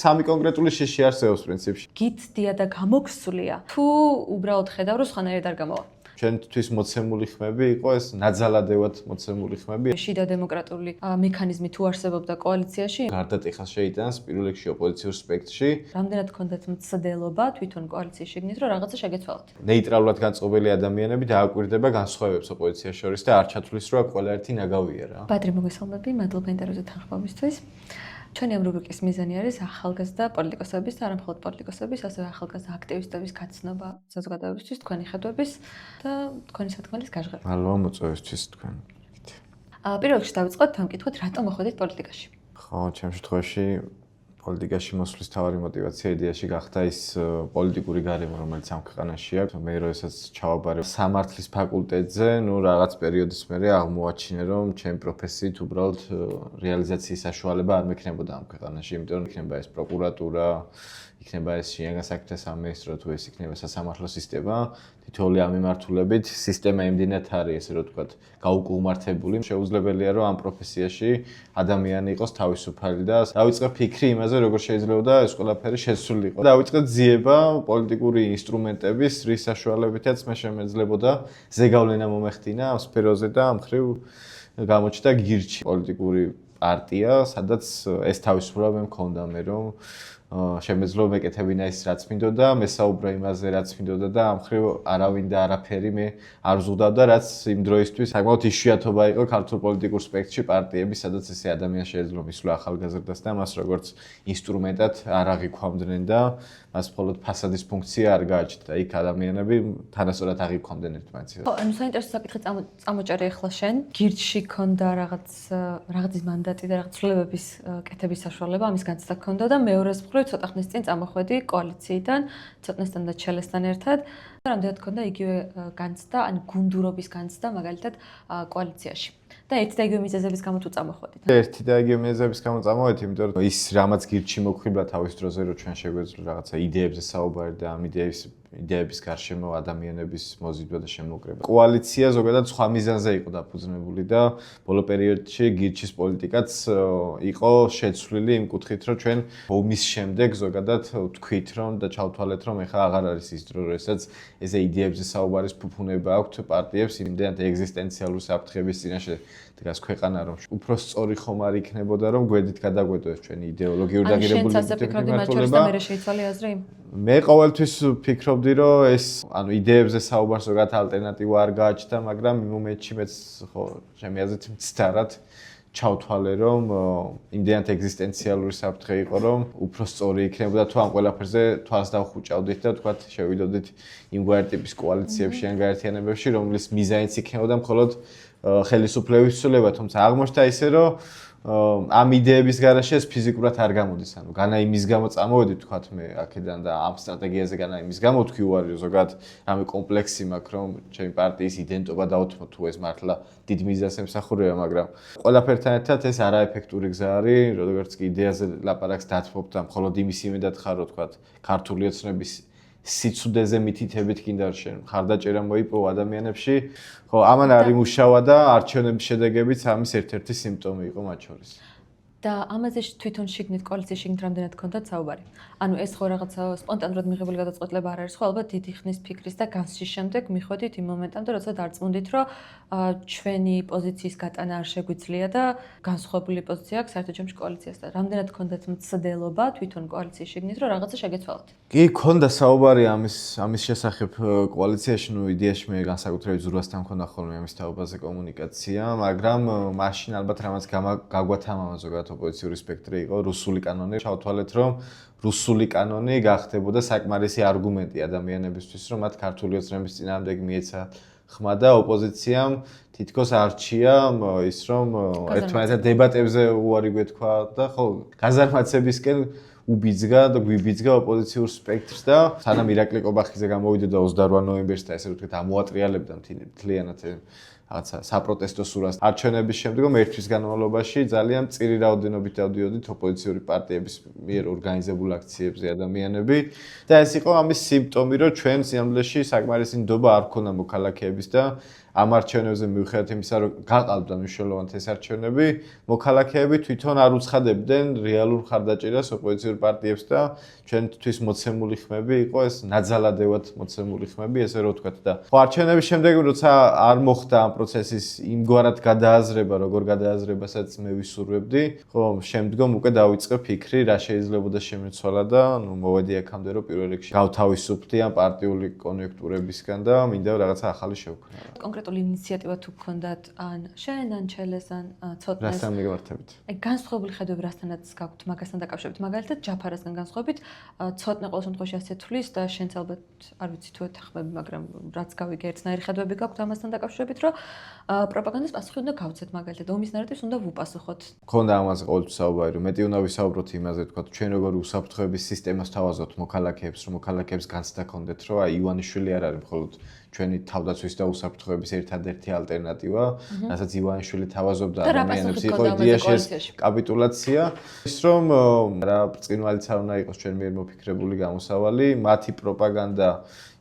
სამი კონკრეტული შიში არსებობს პრინციპში. გიცდია და გამოგსვლია. თუ უბრალოდ ხედავ რომ სხვანაირად არ გამოვა. ჩვენთვის მოცემული ხმები იყო ეს ნაძალადევად მოცემული ხმები. შიდა დემოკრატიული მექანიზმი თუ არსებობდა კოალიციაში, გარდატეხას შეიტანს პირველ რიგში ოპოზიციურ სპექტრში. რამდენად გქონდათ მცდელობა თვითონ კოალიციის შიგნით რომ რაღაცა შეგეცვალოთ. ნეიტრალურად განწყობილი ადამიანები დააკვირდება განსხვავებებს ოპოზიციას შორის და არ ჩათვლის რომ ყველა ერთი ნაგავია რა. ბადრი მოგესალმები, მადლობა ინტერვიუზე თანხმობისთვის. ჩვენი ამ რუბრიკის მიზანი არის ახალგაზრდა პოლიტიკოსების და არა მხოლოდ პოლიტიკოსების, ასევე ახალგაზრდა აქტივისტების გაცნობა საზოგადოებისთვის, თქვენი ხედვების და თქვენი სათქმელის გაჟღერება. მადლობა მოწვევისთვის თქვენ. პირველ რიგში დავიწყოთ ამ კითხვით, რატომ მოხვედით პოლიტიკაში? ხო, ჩემ შემთხვევაში პოლიტიკაში მოსვლის თავარი мотиваცია იდეაში გახდა ის პოლიტიკური გარემო, რომელიც ამ ქვეყანაში აქვს. მე როდესაც ჩავაბარე სამართლის ფაკულტეტზე, რაღაც პერიოდის მერე აღმოაჩინე, რომ ჩემი პროფესიით უბრალოდ რეალიზაციის საშუალება არ მექნებოდა ამ ქვეყანაში, იმიტომ რომ იქნება ეს პროკურატურა, იქნება ეს შინაგან საქმეთა სამინისტრო, თუ ეს იქნება სასამართლო სისტემა, თითოეული ამ მიმართულებით სისტემა იმდენად არის, ესე რომ ვთქვათ, გაუკუღმართებული. შეუძლებელია, რომ ამ პროფესიაში ადამიანი იყოს თავისუფალი და დავიწყე ფიქრი იმაზე, როგორ შეიძლება ეს ყველაფერი შესრულიყო. დავიწყე ძიება პოლიტიკური ინსტრუმენტების, რის საშუალებითაც მე შემეძლებოდა ზეგავლენა მომეხდინა ამ სფეროზე და ამ ხრივ გამოჩნდა გირჩი პოლიტიკური პარტია, სადაც ეს თავისუფლება მე მქონდა მე რომ შემეძლო მეკეთებინა ის რაც მინდოდა, მესაუბრა იმაზე რაც მინდოდა და ამ ხრივ არავინ და არაფერი მე არ ზღუდავდა, რაც იმ დროისთვის საკმაოდ იშვიათობა იყო ქართულ პოლიტიკურ სპექტრში პარტიები, სადაც ესე ადამიანი შეეძლო მისვლა ახალგაზრდას და მას როგორც ინსტრუმენტად არ აღიქვამდნენ და მას მხოლოდ ფასადის ფუნქცია არ გააჩნდა. იქ ადამიანები თანასწორად აღიქვამდნენ ერთმანეთს. ხო, ანუ საინტერესო საკითხი წამოჭარე ახლა შენ. გირჩი ქონდა რაღაცის მანდატი და რაღაც ცვლილებების კეთების საშუალება, ამის განცდა ქონდა და მეორეს მხრივ ცოტა ხნის წინ წამოხვედი კოალიციიდან, ცოტნესთან და ჩელესთან ერთად. რამდენად ქონდა იგივე განცდა, ან გუნდურობის განცდა მაგალითად კოალიციაში. და ერთი და იგივე მიზეზების გამო თუ წამოხვედით. ერთი და იგივე მიზეზების გამო წამოვედი, იმიტომ რომ ის რამაც გირჩი მოხიბლა თავის დროზე, რომ ჩვენ შეგვეძლო რაღაცა იდეებზე საუბარი და ამ იდეების გარშემო ადამიანების მოზიდვა და შემოკრება. კოალიცია ზოგადად სხვა მიზანზე იყო დაფუძნებული და ბოლო პერიოდში გირჩის პოლიტიკაც იყო შეცვლილი იმ კუთხით, რომ ჩვენ ომის შემდეგ ზოგადად ვთქვით, რომ და ჩავთვალეთ, რომ ეხლა აღარ არის ის დრო, როდესაც ესე იდეებზე საუბარის ფუფუნება აქვს პარტიებს იმდენად ეგზისტენციალური საფრთხების წინაშე დგას ქვეყანა, რომ უფრო სწორი ხომ არ იქნებოდა, რომ გვერდით გადაგვედოს ჩვენი იდეოლოგიური დაგირებული მიმართულება. მე ყოველთვის ფიქრობდი, რომ ეს იდეებზე საუბარს ზოგადად ალტერნატივა არ გააჩნდა, მაგრამ იმ მომენტში მეც ხო ჩემი აზრით მცდარად ჩავთვალე, რომ იმდენად ეგზისტენციალური საფრთხე იყო, რომ უფრო სწორი იქნებოდა თუ ამ ყველაფერზე თვალს დავხუჭავდით და თქვათ შევიდოდით იმგვარი ტიპის კოალიციებში ან გაერთიანებებში, რომლის მიზანიც იქნებოდა მხოლოდ ხელისუფლების ცვლილება, თუმცა აღმოჩნდა ისე, რომ ამ იდეების გარშე ეს ფიზიკურად არ გამოდის, ანუ განა იმის გამო წამოვედი თქვათ მე აქედან და ამ სტრატეგიაზე განა იმის გამო თქვი უარი ზოგადად რამე კომპლექსი მაქვს, რომ ჩემი პარტიის იდენტობა დაუთმო თუ ეს მართლა დიდ მიზანს ემსახურება, მაგრამ ყველაფერთან ერთად ეს არაეფექტური გზა არის, როგორც კი იდეაზე ლაპარაკს დათმობ და მხოლოდ იმის იმედად ხარ, რომ თქვათ ქართული ოცნების სიცუდეზე მითითებით კიდე არ შენ ხარდაჭერა მოიპოვა ადამიანებში, ხო, ამან არ იმუშავა და არჩევნების შედეგებიც ამის ერთ-ერთი სიმპტომი იყო მათ შორის. და ამაზე თვითონ შიგნით კოალიციის შიგნით რამდენად ქონდათ საუბარი. ანუ ეს ხო რაღაცა სპონტანურად მიღებული გადაწყვეტილება არ არის, ხო, ალბათ დიდი ხნის ფიქრის და განსჯის შემდეგ მიხვედით იმ მომენტამდე, როცა დარწმუნდით, რომ ჩვენი პოზიციის გატანა არ შეგვიძლია და განსხვავებული პოზიცია აქვს საერთო ჯამში კოალიციასთან. რამდენად ქონდათ მცდელობა თვითონ კოალიციის შიგნით, რომ რაღაცა შეგეცვალოთ? კი, ქონდა საუბარი ამის შესახებ კოალიციაში, იდეაში მე განსაკუთრებით ზურვასთან მქონდა ხოლმე ამის თაობაზე კომუნიკაცია, მაგრამ მაშინ ალბათ რამაც გაგვათამამა ზოგადად ოპოზიციური სპექტრი იყო რუსული კანონი. ჩავთვალეთ, რომ რუსული კანონი გახდებოდა საკმარისი არგუმენტი ადამიანებისთვის, რომ მათ ქართული ოცნების წინააღმდეგ მიეცა ხმა და ოპოზიციამ თითქოს არჩია ის, რომ ერთმანეთთან დებატებზე უარი გვეთქვა და ხო, გაზარმაცებისკენ უბიძგა და გვიბიძგა ოპოზიციურ სპექტრს და სანამ ირაკლი კობახიძე გამოვიდოდა 28 ნოემბერს და ესე ვთქვით ამოატრიალებდა მთლიანად რაღაცა საპროტესტო სურას არჩევნების შემდგომ ერთ თვის განმავლობაში ძალიან მწირი რაოდენობით დავდიოდით ოპოზიციური პარტიების მიერ ორგანიზებულ აქციებზე ადამიანები და ეს იყო ამის სიმპტომი, რომ ჩვენ სიამოვნებაში საკმარისი ნდობა არ ქონდა მოქალაქეების და ამ არჩევნებზე მიუხედავად იმისა, რომ გაყალბდა მნიშვნელოვანი ეს არჩევნები, მოქალაქეები თვითონ არ უცხადებდნენ რეალურ ხარდაჭერას ოპოზიციურ პარტიებს და ჩვენთვის მოცემული ხმები იყო ეს ნაძალადევად მოცემული ხმები, ესე რომ ვთქვათ და ხო არჩევნების შემდეგ როცა არ მოხდა ამ პროცესის იმგვარად გადააზრება, როგორ გადააზრებასაც მე ვისურვებდი, ხო შემდგომ უკვე დავიწყე ფიქრი, რა შეიძლებოდა შემეცვალა და ნუ მოვედი აქამდე რომ პირველ რიგში გავთავისუფლდი ამ პარტიული კონიუნქტურებისგან და მინდა რაღაცა ახალი შევქმნა. კონკრეტული ინიციატივა თუ გქონდათ ან შენ ან ჩელეს ან ცოტნეს რასთან მიგმართებით? აი განსხვავებული ხედვები რასთანაც გაქვთ მაგასთან დაკავშირებით. მაგალითად ჯაფარასგან განსხვავებით ცოტნე ყოველ შემთხვევაში ასე თulis და შენც ალბათ არ ვიცი თუ ეთახმები, მაგრამ რაც გავიგე ერთნაირი ხედვები გაქვთ ამასთან დაკავშირებით, რომ პროპაგანდის პასუხი უნდა გავცეთ მაგალითად ომის ნარატივს უნდა ვუპასუხოთ. მქონდა ამაზე ყოველთვის საუბარი, რომ მეტი უნდა ვისაუბროთ იმაზე, თქვა ჩვენ როგორ უსაფრთხოების სისტემას თავაზობთ მოქალაქეებს, რომ მოქალაქეებს განცდა ქონდეთ, რომ აი ივანიშვილი არ არის მხოლოდ ჩვენი თავდაცვის და უსაფრთხოების ერთადერთი ალტერნატივა, რასაც ივანიშვილი თავაზობდა ადამიანებს, იყო იდეაშეს კაპიტულაცია, ის რომ რა ბრწყინვალეც არ უნდა იყოს ჩვენ მიერ მოფიქრებული გამოსავალი, მათი პროპაგანდა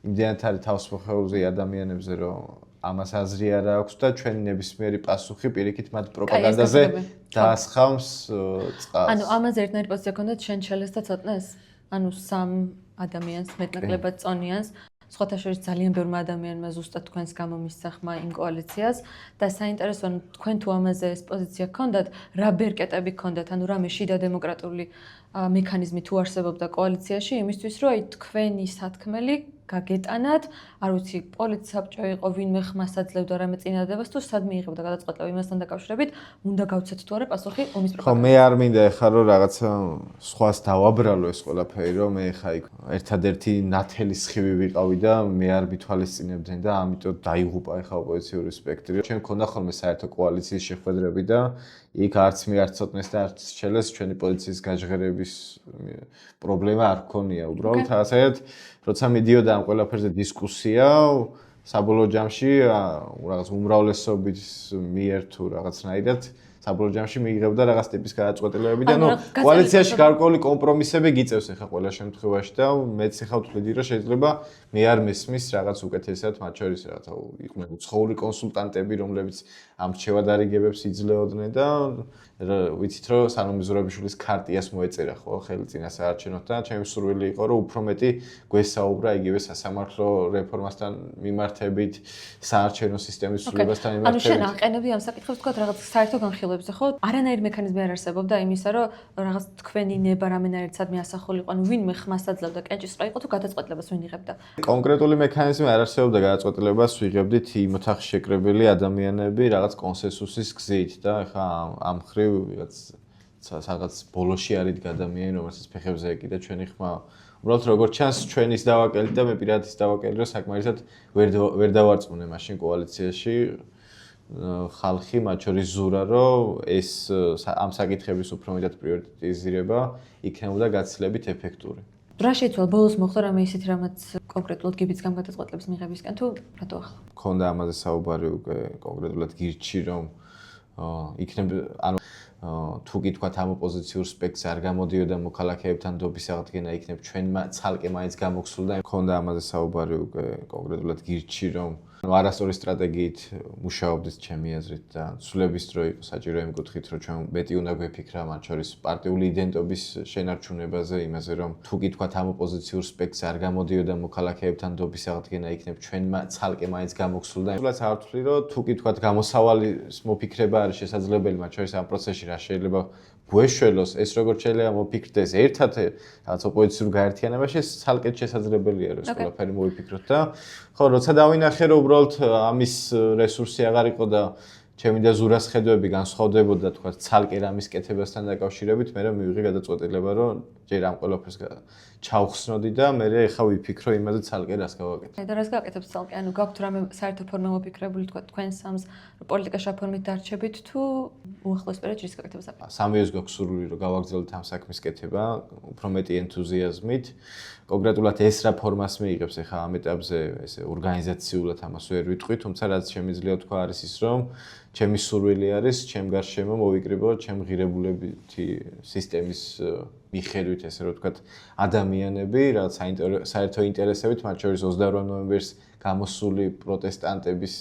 იმდენად არის თავს მოხეულზე ადამიანებზე, რომ ამას აზრი არ აქვს და ჩვენი ნებისმიერი პასუხი პირიქით მათ პროპაგანდაზე დაასხამს წყალს. ანუ ამაზე ერთნაირი პოზიცია გქონდათ შენ ჩელეს და ცოტნეს? ანუ სამ ადამიანს მეტნაკლებად წონიანს სხვათა შორის ძალიან ბევრმა ადამიანმა ზუსტად თქვენს გამო მისცა ხმა იმ კოალიციას და საინტერესოა თქვენ თუ ამაზე ეს პოზიცია გქონდათ, რა ბერკეტები გქონდათ, ანუ რამე შიდა დემოკრატიული მექანიზმი თუ არსებობდა კოალიციაში იმისთვის, რომ აი თქვენი სათქმელი გაგეტანათ, არ ვიცი, პოლიცსაბჭო იყო, ვინმე ხმას აძლევდა რამე წინადადებას თუ სად მიიღებდა გადაწყვეტილება იმასთან დაკავშირებით, უნდა გავცეთ თუ არა პასუხი ომის პროპაგანდაზე. ხო, მე არ მინდა ეხლა რომ რაღაცა სხვას დავაბრალო ეს ყველაფერი, რომ მე ეხლა იქ ერთადერთი ნათელი სხივი ვიყავი და მე არ მითვალისწინებდნენ და ამიტომ დაიღუპა ეხლა ოპოზიციური სპექტრი. ჩვენ გქონდა ხოლმე საერთო კოალიციის შეხვედრები და იქ არც მე არც ცოტნეს და არც ჩელეს ჩვენი პოზიციის გაჟღერების პრობლემა არ გქონია უბრალოდ რაღაცა როცა მიდიოდა ამ ყველაფერზე დისკუსია საბოლოო ჯამში რაღაც უმრავლესობის მიერ თუ რაღაცნაირად საბოლოო ჯამში მიიღებდა რაღაც ტიპის გადაწყვეტილებები და ნუ კოალიციაში გარკვეული კომპრომისები გიწევს ახლა ყველა შემთხვევაში და მეც ახლა ვთვლიდი რომ შეიძლება მე არ მესმის რაღაც უკეთესად მათ შორის რაღაცა იყვნენ უცხოური კონსულტანტები რომლებიც ამ რჩევადარიგებებს იძლეოდნენ და ვიცით რომ სანამ ზურაბიშვილის ქარტიას მოეწერა ხო ხელწინა საარჩევნოდ და ჩემი სურვილი იყო რომ უფრო მეტი გვესაუბრა იგივე სასამართლო რეფორმასთან მიმართებით საარჩევნო სისტემის სრულებასთან მიმართებით. ანუ შენ აყენებდი ამ საკითხებს თქვა რაღაც საერთო განხილვებზე ხო? არანაირი მექანიზმი არ არსებობდა იმისა რომ რაღაც თქვენი ნება რამენაირად სადმე ასახულიყო, ანუ ვინმე ხმას აძლევდა კენჭისყრა იყო თუ გადაწყვეტილებას ვინ იღებდა? კონკრეტული მექანიზმი არ არსებობდა გადაწყვეტილებას ვიღებდით იმ ოთახში შეკრებილი ადამიანები რაღაც კონსენსუსის გზით და ეხა ამ ხრივ რაღაც ბოლოში არის ადამიანი რომელსაც ფეხებზე ეკიდა ჩვენი ხმა უბრალოდ როგორც ჩანს ჩვენის დავაკელი და მე პირადად ის დავაკელი რომ საკმარისად ვერ დავარწმუნე მაშინ კოალიციაში ხალხი მათ შორის ზურა რომ ეს ამ საკითხების უფრო მეტად პრიორიტეტიზირება იქნებოდა გაცილებით ეფექტური. რა შეიცვალა ბოლოს მოხდა რამე ისეთი რამაც კონკრეტულად გიბიცგამ გადაწყვეტილების მიღებისკენ თუ რატო ახლა? მქონდა ამაზე საუბარი უკვე კონკრეტულად გირჩი რომ იქნებ ანუ თუ გითქვათ ამ ოპოზიციურ სპექტრს არ გამოდიოდა მოქალაქეებთან დობის აღდგენა იქნებ ჩვენმა ცალკე მაინც გამოგსულდა მქონდა ამაზე საუბარი უკვე კონკრეტულად გირჩი რომ არასწორი სტრატეგიით მუშაობდით ჩემი აზრით და ცვლების დრო იყო საჭირო იმ კუთხით რომ ჩვენ მეტი უნდა გვეფიქრა მათ შორის პარტიული იდენტობის შენარჩუნებაზე იმაზე რომ თუ გითქვათ ამ ოპოზიციურ სპექტრს არ გამოდიოდა მოქალაქეებთან დობის აღდგენა იქნებ ჩვენმა ცალკე მაინც გამოგსულდა იმას არ ვთვლი რომ თუ გითქვათ გამოსავალის მოფიქრება არის შესაძლებელი მათ შორის ამ პროცესში რა შეიძლება გვეშველოს ეს როგორ შეიძლება მოფიქრდეს ერთად რაღაც ოპოზიციურ გაერთიანებაში ეს ცალკე შესაძლებელია რომ ეს ყველაფერი მოვიფიქროთ და ხო როცა დავინახე რომ უბრალოდ ამის რესურსი აღარ იყო და ჩემი და ზურას ხედვები განსხვავდებოდა თქვა ცალკე რამის კეთებასთან დაკავშირებით მე მივიღე გადაწყვეტილება რომ ჯერ ამ ყველაფერს ჩავხსნოდი და მე ეხა ვიფიქრო იმაზე ცალკე რას გავაკეთე. და რას გაკეთებ ცალკე? ანუ გაქვთ რამე საერთო ფორმა მოფიქრებული თქვენ სამს პოლიტიკაში აფორმით დარჩებით თუ უახლოეს პერიოდში ის გაკეთებას აპირებთ? სამიოს გვაქვს სურვილი რომ გავაგრძელოთ ამ საქმის კეთება, უფრო მეტი ენთუზიაზმით. კონკრეტულად ეს რა ფორმას მიიღებს ახლა ამ ეტაპზე, ესე ორგანიზაციულად ამას ვერ ვიტყვი, თუმცა რაც შემიძლია თქვა არის ის, რომ ჩემი სურვილი არის, ჩემ გარშემო მოვიკრიბო ჩემ ღირებულებითი სისტემის მიხედვით, ესე რომ ვთქვათ, ადამიანები, რაღაც საერთო ინტერესებით, მათ შორის 28 ნოემბერს გამოსული პროტესტანტების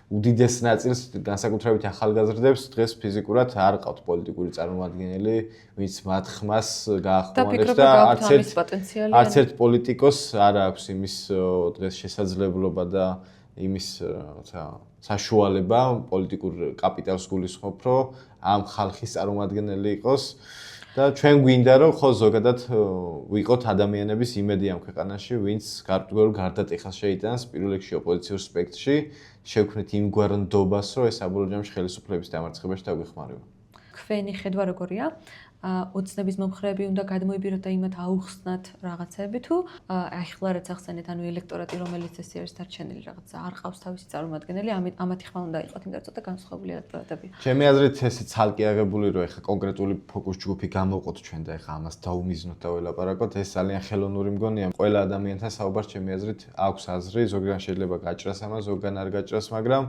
უდიდეს ნაწილს, განსაკუთრებით ახალგაზრდებს, დღეს ფიზიკურად არ ყავთ პოლიტიკური წარმომადგენელი, ვინც მათ ხმას გაახმოვანებს და არც ერთ პოლიტიკოს არ აქვს იმის დღეს შესაძლებლობა და იმის საშუალება პოლიტიკურ კაპიტალს გულისხმობ, რომ ამ ხალხის წარმომადგენელი იყოს და ჩვენ გვინდა რომ ხო ზოგადად ვიყოთ ადამიანების იმედი ამ ქვეყანაში, ვინც გარდატეხას შეიტანს პირველ რიგში ოპოზიციურ სპექტრში, შევქმნით იმგვარ ნდობას, რომ ეს საბოლოო ჯამში ხელისუფლების დამარცხებაში დაგვეხმარება. თქვენი ხედვა როგორია? ოცნების მომხრეები უნდა გადმოიბიროთ და იმათ აუხსნათ რაღაცები თუ ახლა რაც ახსენეთ, ანუ ელექტორატი, რომელიც ეს არის დარჩენილი რაღაცა, არ ყავს თავისი წარმომადგენელი, ამათი ხმა უნდა იყოთ, იმიტომ რომ ცოტა განსხვავებული ელექტორატებია. ჩემი აზრით ესე ცალკე აღებული რომ ეხა კონკრეტული ფოკუს ჯგუფი გამოვყოთ ჩვენ და ეხა ამას დაუმიზნოთ და ველაპარაკოთ, ეს ძალიან ხელოვნური მგონია. ყველა ადამიანთან საუბარს ჩემი აზრით აქვს აზრი, ზოგან შეიძლება გაჭრას ამას, ზოგან არ გაჭრას, მაგრამ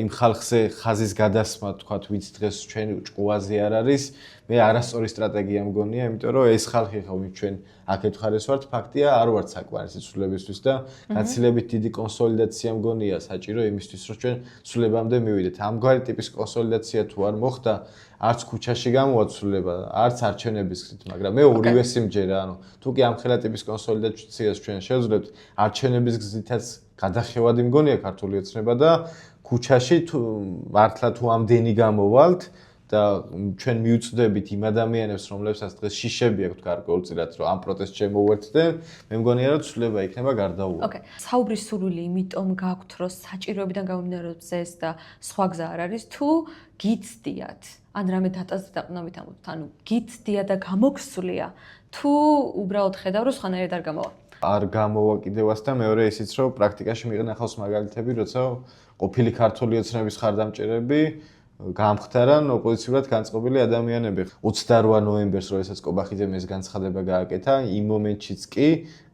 იმ ხალხზე ხაზის გადასმა, თქვათ, ვინც დღეს ჩვენ ჭკუაზე არ არის, მე არასწორი სტრატეგია მგონია, იმიტომ რომ ეს ხალხი ხა ვინც ჩვენ აქეთ ხარეს ვართ, ფაქტია, არ ვართ საკმარისი ცვლილებისთვის და გაცილებით დიდი კონსოლიდაცია მგონია საჭირო იმისთვის, რომ ჩვენ ცვლილებამდე მივიდეთ. ამგვარი ტიპის კონსოლიდაცია თუ არ მოხდა, არც ქუჩაში გამოვაცვლება, არც არჩევნების გზით, მაგრამ მე ორივე სიმჯერა, ანუ თუ კი ამხელა ტიპის კონსოლიდაციას ჩვენ შევძლებთ, არჩევნების გზითაც გადახევადი მგონია ქართული ოცნება და ქუჩაში თუ მართლა თუ ამდენი გამოვალთ და ჩვენ მიუწვდებით იმ ადამიანებს, რომლებსაც დღეს შიშები აქვთ გარკვეულწილად, რომ ამ პროტესტს შემოვერთდნენ, მე მგონია, რომ ცვლილება იქნება გარდაუვალ. ოკეი. საუბრის სურვილი იმიტომ გაქვთ, რომ საჭიროებიდან გამომდინარეობს ეს და სხვა გზა არ არის, თუ გიცდიათ, ან რამე დატაზე დაყნობით ამბობთ, ანუ გიცდია და გამოგსვლია, თუ უბრალოდ ხედავ, რომ სხვანაირად არ გამოვა. არ გამოვა კიდევაც და მეორე ისიც, რომ პრაქტიკაში მიყენა ხავს მაგალითები, როცა ყოფილი ქართული ოცნების ხარდამჭერები გამხდარან ოპოზიციურად განწყობილი ადამიანები. 28 ნოემბერს, როდესაც კობახიძემ ეს განცხადება გააკეთა, იმ მომენტშიც კი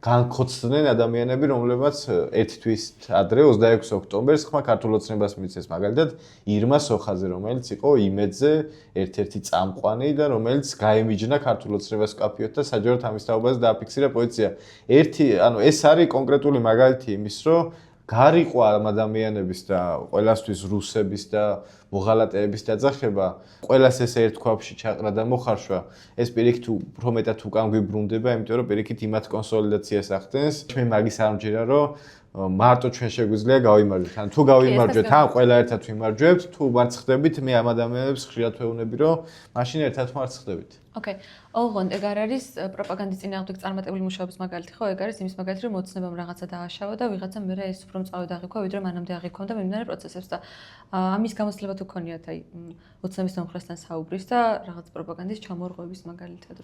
განხოცდნენ ადამიანები, რომლებმაც ერთი თვით ადრე 26 ოქტომბერს ხმა ქართულ ოცნებას მიცეს, მაგალითად ირმა სოხაძე, რომელიც იყო იმედზე ერთ-ერთი წამყვანი და რომელიც გაემიჯნა ქართულ ოცნებას კაფიოთ და საჯაროდ ამის თაობაზე დააფიქსირა პოლიცია. ეს არის კონკრეტული მაგალითი იმის, რომ გარიყვა ამ ადამიანების და ყველასთვის რუსების და მოღალატეების დაძახება, ყველას ეს ერთ ქვაბში ჩაყრა და მოხარშვა, ეს პირიქით უფრო მეტად უკან გვიბრუნდება, იმიტომ რომ პირიქით იმათ კონსოლიდაციას ახდენს. ჩვენ მაგის არ მჯერა, რომ მარტო ჩვენ შეგვიძლია გავიმარჯვოთ. ან თუ გავიმარჯვეთ, ან ყველა ერთად ვიმარჯვებთ, თუ მარცხდებით, მე ამ ადამიანებს ხშირად ვეუბნები, რომ მაშინ ერთად მარცხდებით. ოკეი. ოღონდ ეგ არ არის პროპაგანდის წინააღმდეგ წარმატებული მუშაობის მაგალითი, ხო? ეგ არის იმის მაგალითი, რომ ოცნებამ რაღაცა დააშავა და ვიღაცამ მერე ეს უფრო მწვავედ აღიქვა, ვიდრე მანამდე აღიქონდა მიმდინარე პროცესებს და ამის გამოცდილება თუ გქონიათ, აი ოცნების მომხრესთან საუბრის და რაღაც პროპაგანდის ჩამორღვევის მაგალითად.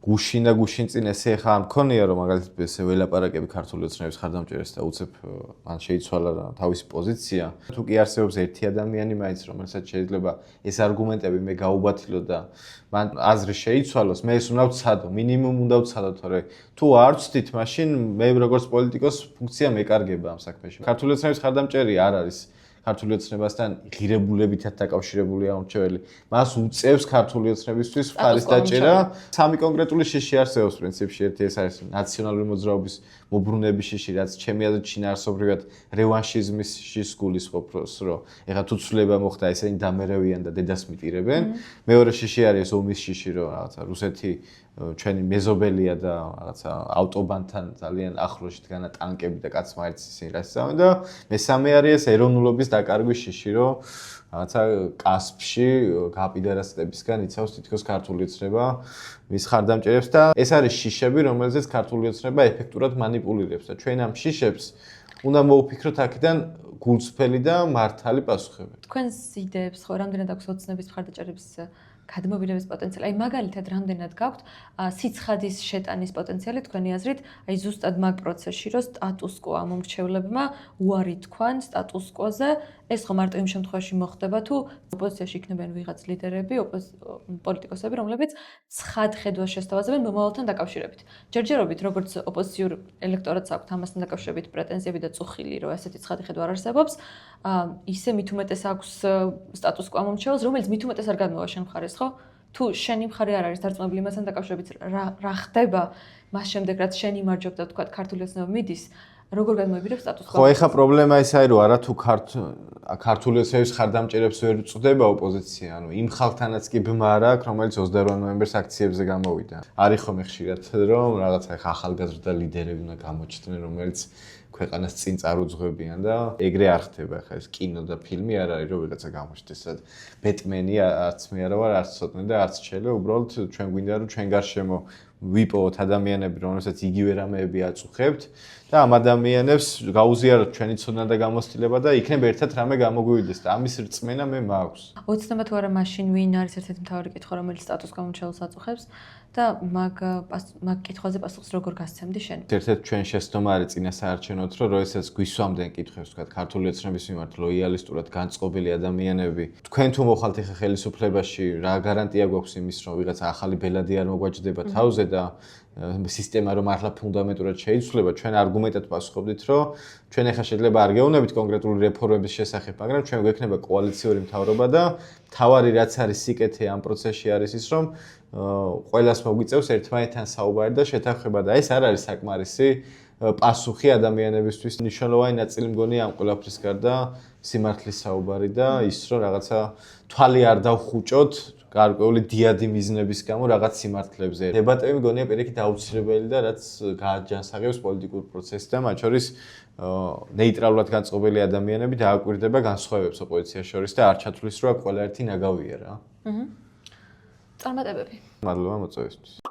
გუშინ და გუშინ წინ ესე ხა არ მქონია, რომ მაგალითად ესე ველაპარაკები ქართული ოცნების ხარდამჭერას და უცებ მან შეიცვალა თავისი პოზიცია. თუ კი არსებობს ერთი ადამიანი მაინც, რომელსაც შეიძლება ეს არგუმენტები მე გაუბათილო და მან აზრი შეიცვალოს, მე ეს უნდა ვცადო, მინიმუმ უნდა ვცადო, თორე თუ არ ვცდით, მაშინ მე როგორც პოლიტიკოს ფუნქცია მეკარგება ამ საქმეში. ქართული ოცნების ხარდამჭერი არ არის ქართული ოცნებასთან ღირებულებითად დაკავშირებული ამორჩეველი. მას უწევს ქართული ოცნებისთვის მხარის დაჭერა. სამი კონკრეტული შიში არსებობს პრინციპში. ერთი ეს არის ნაციონალური მოძრაობის მობრუნების შიში, რაც ჩემი აზრით შინაარსობრივად რევანშიზმის შიშს გულისხმობს, რომ ეხლა თუ ცვლილება მოხდა, ესენი დამერევიან და დედას მიტირებენ. მეორე შიში არის ომის შიში, რომ რაღაცა რუსეთი ჩვენი მეზობელია და რაღაცა ავტობანთან ძალიან ახლოში დგანა ტანკები და კაცმაერც ისინი რასწავენ და მესამე არის ეს ეროვნულობის დაკარგვის შიში, რომ რაღაცა კასპში გაპიდარასტებისგან იცავს თითქოს ქართული ოცნება მის ხარდამჭერებს და ეს არის შიშები, რომელზეც ქართული ოცნება ეფექტურად მანიპულირებს და ჩვენ ამ შიშებს უნდა მოვფიქროთ აქედან გულწრფელი და მართალი პასუხები. თქვენს იდეებს ხო რამდენად აქვს ოცნების მხარდაჭერების გადმობირების პოტენციალი. აი მაგალითად რამდენად გაქვთ სიცხადის შეტანის პოტენციალი თქვენი აზრით, აი ზუსტად მაგ პროცესში, რომ სტატუს-კვო ამომრჩევლებმა უარი თქვან სტატუს-კვოზე, ეს ხო მარტო იმ შემთხვევაში მოხდება, თუ ოპოზიციაში იქნებიან ვიღაც ლიდერები, პოლიტიკოსები, რომლებიც ცხად ხედვას შესთავაზებენ მომავალთან დაკავშირებით. ჯერჯერობით, როგორც ოპოზიციურ ელექტორატს აქვთ ამასთან დაკავშირებით პრეტენზიები და წუხილი, რომ ესეთი ცხადი ხედვა არ არსებობს, ისე მით უმეტეს აქვს სტატუს-კვო ამომრჩეველს, რომელიც მით უმეტეს არ გადმოვა შენ მხარეს, ხო? თუ შენი მხარე არ არის დარწმუნებული იმასთან დაკავშირებით, რა ხდება მას შემდეგ, რაც შენ იმარჯვებ და თქვა ქართული ოცნება მიდის, როგორ გადმოიბირებს სტატუს-კვო? ხო, ეხა პრობლემა ის არის, რომ არა თუ ქართული ოცნების ხარდამჭერებს ვერ წვდება ოპოზიცია, ანუ იმ ხალხთანაც კი ბმა არ აქვს, რომელიც 28 ნოემბერს აქციებზე გამოვიდა. არის ხომ ხშირად, რომ რაღაცა ეხა ახალგაზრდა ლიდერები უნდა გამოჩნდნენ, რომელიც ქვეყანას წინ წარუძღვებიან და ეგრე არ ხდება ხა ეს კინო და ფილმი არ არის რომ ვიღაცა გამოჩნდეს სად ბეტმენი არც მე არა ვარ არც ცოტნე და არც ჩელე უბრალოდ ჩვენ გვინდა რომ ჩვენ გარშემო ვიპოვოთ ადამიანები რომელსაც იგივე რამეები აწუხებთ და ამ ადამიანებს გაუზიაროთ ჩვენი ცოდნა და გამოცდილება და იქნებ ერთად რამე გამოგვივიდეს და ამის რწმენა მე მაქვს. ოცნება თუ არა მაშინ ვინ არის ერთ-ერთი მთავარი კითხვა რომელიც სტატუს გამომრჩეველს აწუხებს და მაგ კითხვაზე პასუხს როგორ გასცემდი შენ? ერთ-ერთი ჩვენ შეცდომა არის წინასაარჩევნოთ რომ როდესაც გვისვამდნენ კითხვებს თქვა ქართული ოცნების მიმართ ლოიალისტურად განწყობილი ადამიანები თქვენ თუ მოხალთ ახლა ხელისუფლებაში რა გარანტია გვაქვს იმის რომ ვიღაცა ახალი ბელადი არ მოგვაჯდება თავზე და სისტემა რომ მართლა ფუნდამენტურად შეიცვლება ჩვენ არგუმენტად პასუხობდით რომ ჩვენ ახლა შეიძლება არ გეუბნებით კონკრეტული რეფორმების შესახებ მაგრამ ჩვენ გვექნება კოალიციური მთავრობა და თავარი რაც არის სიკეთე ამ პროცესში არის ის რომ ყველას მოგვიწევს ერთმანეთთან საუბარი და შეთანხმება და ეს არ არის საკმარისი პასუხი ადამიანებისთვის მნიშვნელოვანი ნაწილი მგონი ამ ყველაფრის გარდა სიმართლის საუბარი და ის რომ რაღაცა თვალი არ დავხუჭოთ გარკვეული დიადი მიზნების გამო რაღაც სიმართლებზე. დებატები მგონია პირიქით აუცილებელი და რაც გააჯანსაღებს პოლიტიკურ პროცესს და მათ შორის ნეიტრალურად განწყობილი ადამიანები დააკვირდება განსხვავებებს ოპოზიციას შორის და არ ჩათვლის რომ ყველა ერთი ნაგავია რა. წარმატებები. მადლობა მოწვევისთვის.